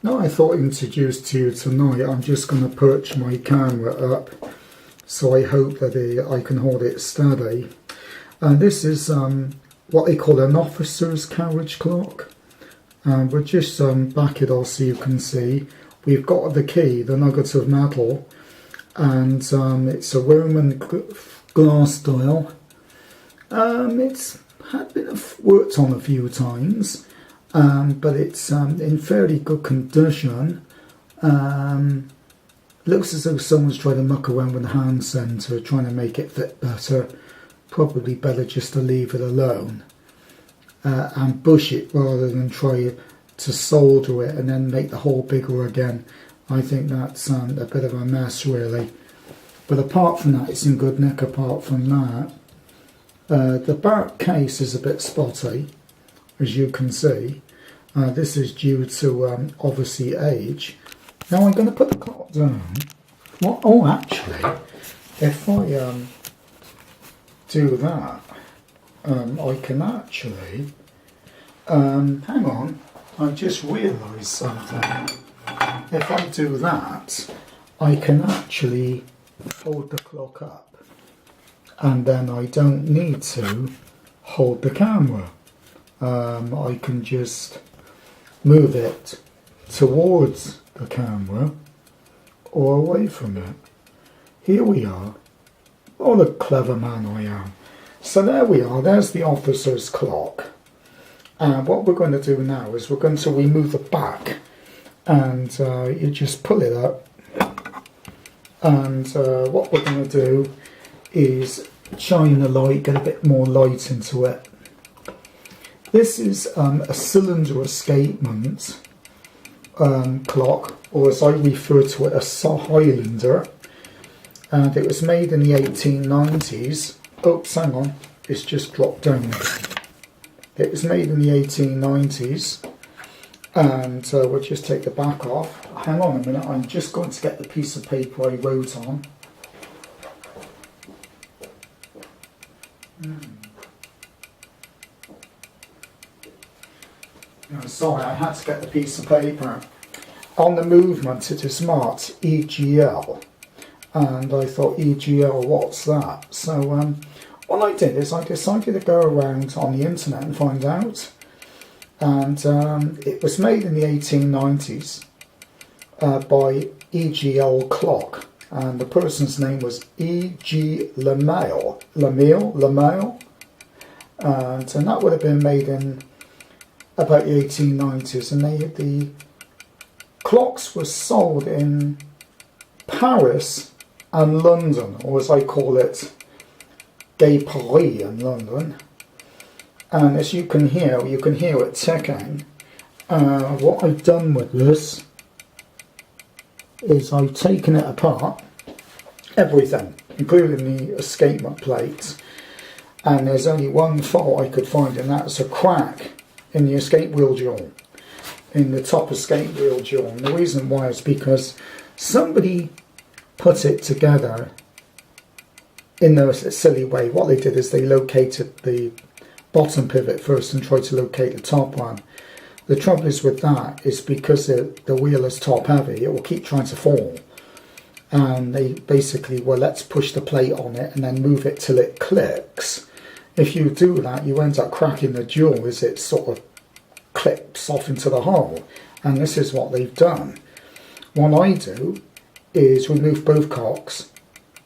Now I thought to introduce to you tonight, I'm just going to perch my camera up, so I hope that I can hold it steady. And this is what they call an officer's carriage clock. And we'll just back it off so you can see. We've got the key, the nugget of metal, and it's a Roman glass dial. It's had been worked on a few times, but it's in fairly good condition. Looks as though someone's trying to muck around with the hand centre, trying to make it fit better. Probably better just to leave it alone and bush it rather than try to solder it and then make the hole bigger again. I think that's a bit of a mess really. But apart from that, it's in good nick. Apart from that, the back case is a bit spotty, as you can see. This is due to obviously age. Now I'm going to put the clock down. Well, oh, actually, if I do that, I can actually, hang on, I just realised something. If I do that, I can actually hold the clock up, and then I don't need to hold the camera. I can just move it towards the camera or away from it. Here we are. What a clever man I am. So there we are, there's the officer's clock. And what we're going to do now is we're going to remove the back, and you just pull it up, and what we're going to do is shine the light, get a bit more light into it. This is a cylinder escapement clock, or as I refer to it, a Highlander, and it was made in the 1890s. Oops, hang on, it's just dropped down. It was made in the 1890s, and we'll just take the back off. Hang on a minute, I'm just going to get the piece of paper I wrote on. No, sorry, I had to get the piece of paper. On the movement it is marked E.G.L, and I thought, E.G.L, what's that? So what I did is I decided to go around on the internet and find out, and it was made in the 1890s by E.G.L clock, and the person's name was E.G.L, and that would have been made in about the 1890s, and the clocks were sold in Paris and London, or as I call it, Gay Paris in London. And as you can hear it ticking. What I've done with this is I've taken it apart, everything, including the escapement plates, and there's only one fault I could find, and that's a crack in the escape wheel jaw, in the top escape wheel jaw. And the reason why is because somebody put it together in a silly way. What they did is they located the bottom pivot first and tried to locate the top one. The trouble is with that is because the wheel is top heavy, it will keep trying to fall. And they basically, well, let's push the plate on it and then move it till it clicks. If you do that, you end up cracking the jaw as it sort of clips off into the hole. And this is what they've done. What I do is remove both cocks,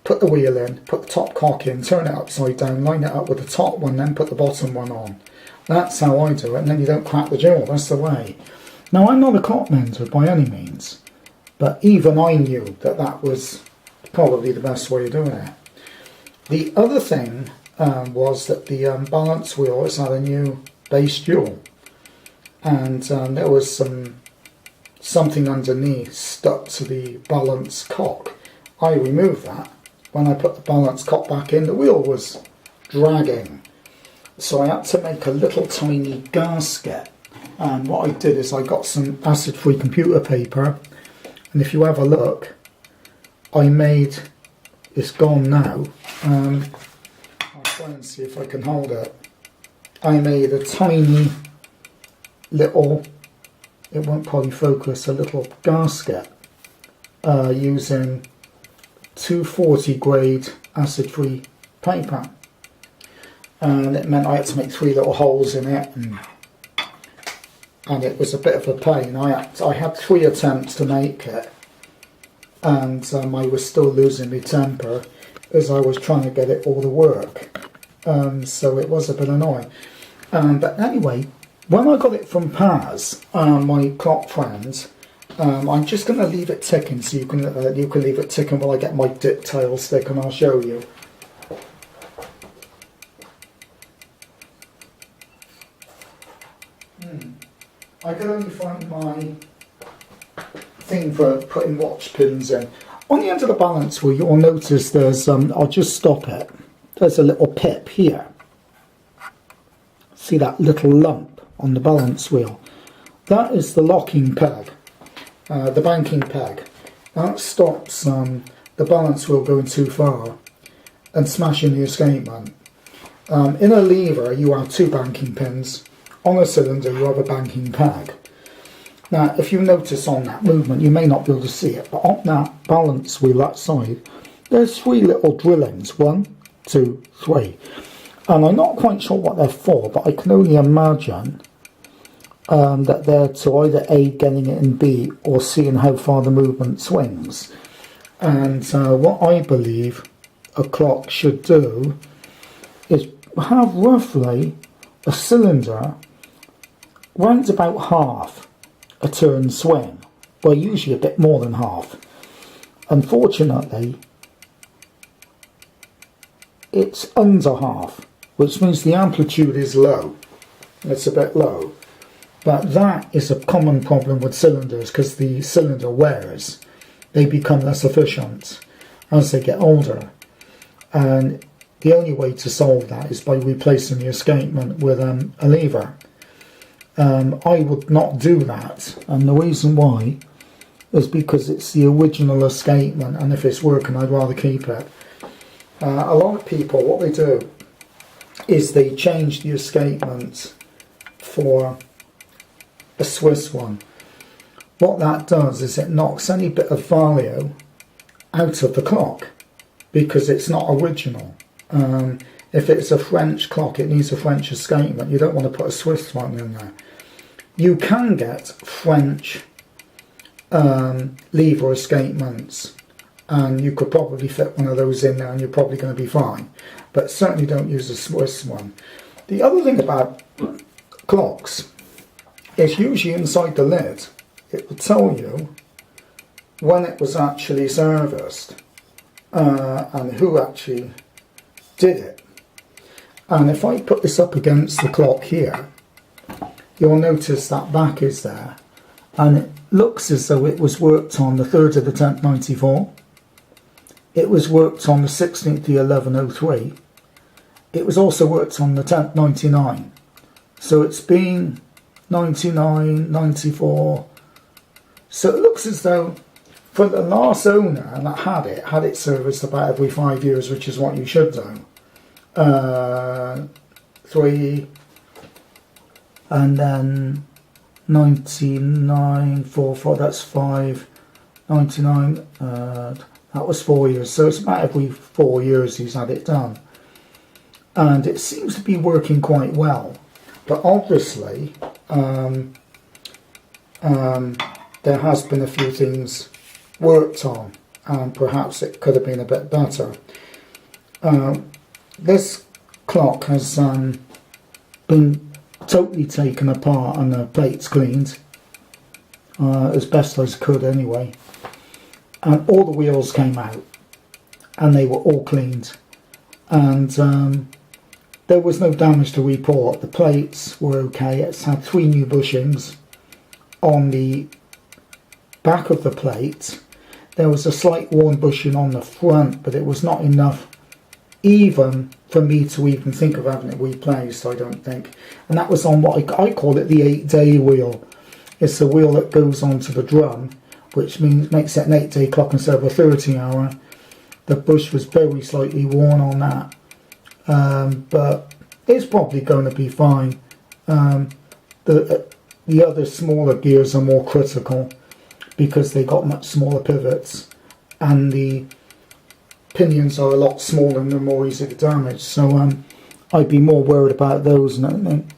put the wheel in, put the top cock in, turn it upside down, line it up with the top one, then put the bottom one on. That's how I do it, and then you don't crack the jaw. That's the way. Now, I'm not a clock mender by any means, but even I knew that that was probably the best way of doing it. The other thing was that the balance wheel has had a new base jaw, and there was something underneath stuck to the balance cock. I removed that. When I put the balance cock back in, the wheel was dragging. So I had to make a little tiny gasket. And what I did is I got some acid-free computer paper. And if you have a look, I made, it's gone now. I'll try and see if I can hold it. I made a tiny little it won't polyfocus, a little gasket using 240 grade acid-free paper, and it meant I had to make 3 little holes in it, and it was a bit of a pain. I had 3 attempts to make it, and I was still losing my temper as I was trying to get it all to work, so it was a bit annoying. But anyway, when I got it from Paz, my clock friend, I'm just going to leave it ticking, so you can leave it ticking while I get my dip tail stick, and I'll show you. I can only find my thing for putting watch pins in. On the end of the balance wheel, you'll notice there's, I'll just stop it, there's a little pip here. See that little lump on the balance wheel? That is the locking peg, the banking peg. That stops the balance wheel going too far and smashing the escapement. In a lever you have 2 banking pins. On a cylinder you have a banking peg. Now if you notice on that movement, you may not be able to see it, but on that balance wheel, that side, there's 3 little drillings, 1, 2, 3. And I'm not quite sure what they're for, but I can only imagine that they're to either aid getting it in B or seeing how far the movement swings. And what I believe a clock should do is have roughly a cylinder round about half a turn swing, well usually a bit more than half. Unfortunately it's under half, which means the amplitude is low, it's a bit low. But that is a common problem with cylinders, because the cylinder wears, they become less efficient as they get older, and the only way to solve that is by replacing the escapement with a lever. I would not do that, and the reason why is because it's the original escapement, and if it's working I'd rather keep it. A lot of people, what they do is they change the escapement for a Swiss one. What that does is it knocks any bit of value out of the clock, because it's not original. If it's a French clock, it needs a French escapement. You don't want to put a Swiss one in there. You can get French lever escapements, and you could probably fit one of those in there and you're probably going to be fine, but certainly don't use a Swiss one. The other thing about clocks is usually inside the lid it will tell you when it was actually serviced and who actually did it. And if I put this up against the clock here, you'll notice that back is there, and it looks as though it was worked on the 3rd of the 10th 94. It was worked on the 16th of the 1103. It was also worked on the 10th 99. So it's been 99, 94. So it looks as though for the last owner that had it serviced about every 5 years, which is what you should do. 3, and then 99, 4, 4, that's 5, 99, that was 4 years, so it's about every 4 years he's had it done. And it seems to be working quite well, but obviously there has been a few things worked on, and perhaps it could have been a bit better. This clock has been totally taken apart and the plates cleaned, as best as could anyway, and all the wheels came out and they were all cleaned, and there was no damage to report. The plates were okay. It's had 3 new bushings on the back of the plate. There was a slight worn bushing on the front, but it was not enough even for me to even think of having it replaced, I don't think. And that was on what I call it the 8-day wheel. It's the wheel that goes onto the drum, which makes it an 8-day clock instead of a 30-hour. The bush was very slightly worn on that, but it's probably going to be fine. The The other smaller gears are more critical because they got much smaller pivots, and the pinions are a lot smaller and they're more easy to damage. So I'd be more worried about those. And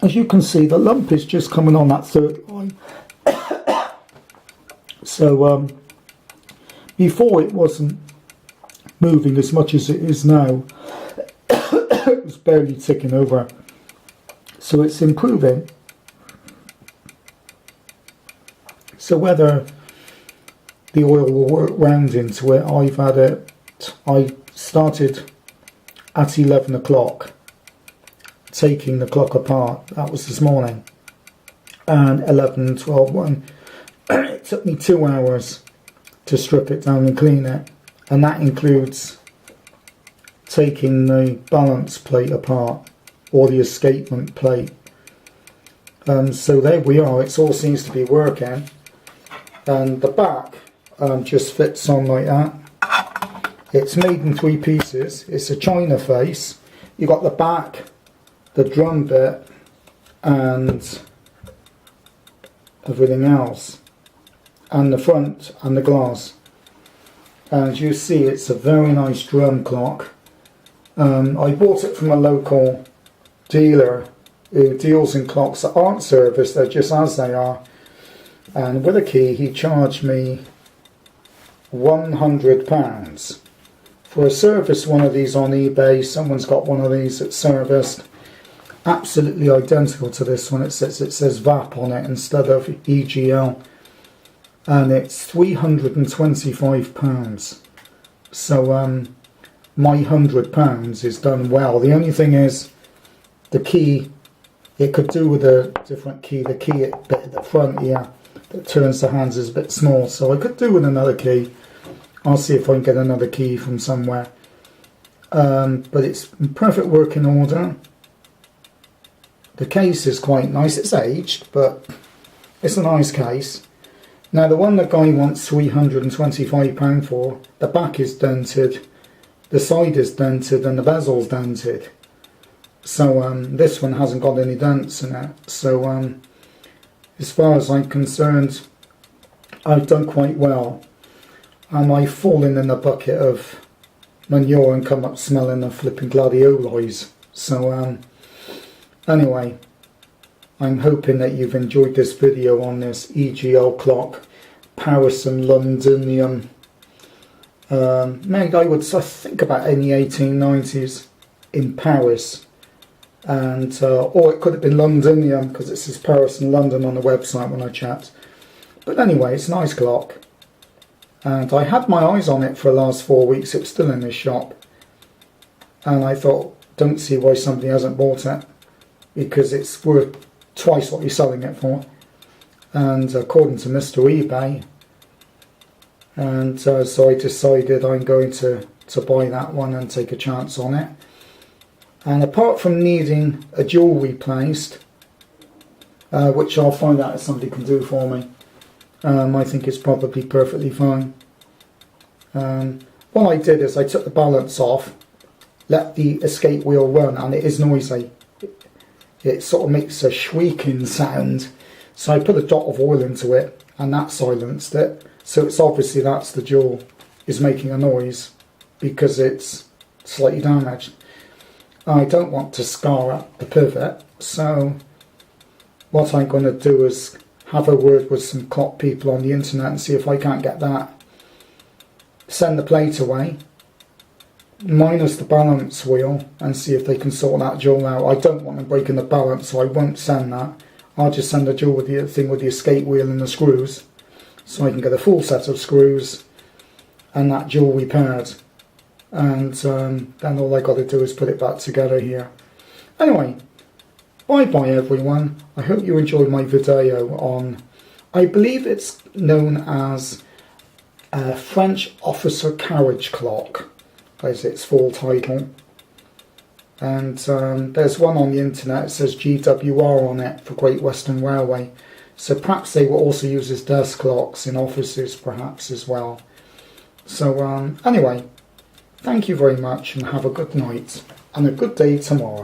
as you can see, the lump is just coming on that third line. So before it wasn't moving as much as it is now. It was barely ticking over. So it's improving. So whether the oil will work round into it, I started at 11 o'clock taking the clock apart. That was this morning. And 11 and 12 1. It took me 2 hours to strip it down and clean it. And that includes taking the balance plate apart, or the escapement plate. So there we are, it all seems to be working. And the back just fits on like that. It's made in 3 pieces. It's a china face. You got the back, the drum bit, and everything else, and the front and the glass. As you see, it's a very nice drum clock. I bought it from a local dealer who deals in clocks that aren't serviced, they're just as they are. And with a key, he charged me £100 for a service one of these on eBay. Someone's got one of these that's serviced, absolutely identical to this one. It says VAP on it instead of E.G.L, and it's £325. So my £100 is done well. The only thing is the key, it could do with a different key. The key bit at the front here that turns the hands is a bit small, so I could do with another key. I'll see if I can get another key from somewhere. But it's in perfect working order. The case is quite nice. It's aged, but it's a nice case. Now the one the guy wants £325 for, the back is dented, the side is dented, and the bezel's dented. So this one hasn't got any dents in it. So as far as I'm concerned, I've done quite well. And I've fallen in a bucket of manure and come up smelling of flipping gladiolus. So anyway, I'm hoping that you've enjoyed this video on this E.G.L clock, Harrison Londonium, made I think about in the 1890s in Paris, and or it could have been Londonium because it says Paris and London on the website when I checked. But anyway, it's a nice clock, and I had my eyes on it for the last 4 weeks. It was still in the shop, and I thought, don't see why somebody hasn't bought it, because it's worth twice what you're selling it for. And according to Mr. eBay, and so I decided I'm going to buy that one and take a chance on it. And apart from needing a jewel replaced, which I'll find out if somebody can do for me, I think it's probably perfectly fine. What I did is I took the balance off, let the escape wheel run, and it is noisy. It sort of makes a shrieking sound. So I put a dot of oil into it, and that silenced it. So it's obviously that's the jewel is making a noise because it's slightly damaged. I don't want to scar up the pivot, so what I'm going to do is have a word with some clock people on the internet and see if I can't get that. Send the plate away, minus the balance wheel, and see if they can sort that jewel out. I don't want them breaking the balance, so I won't send that. I'll just send a jewel with the thing with the escape wheel and the screws, so I can get a full set of screws and that jewel repaired. And then all I got to do is put it back together here. Anyway, bye bye everyone. I hope you enjoyed my video on, I believe it's known as French Officer Carriage Clock, is its full title. And there's one on the internet that says GWR on it for Great Western Railway. So perhaps they will also use as desk clocks in offices perhaps as well. So anyway, thank you very much and have a good night and a good day tomorrow.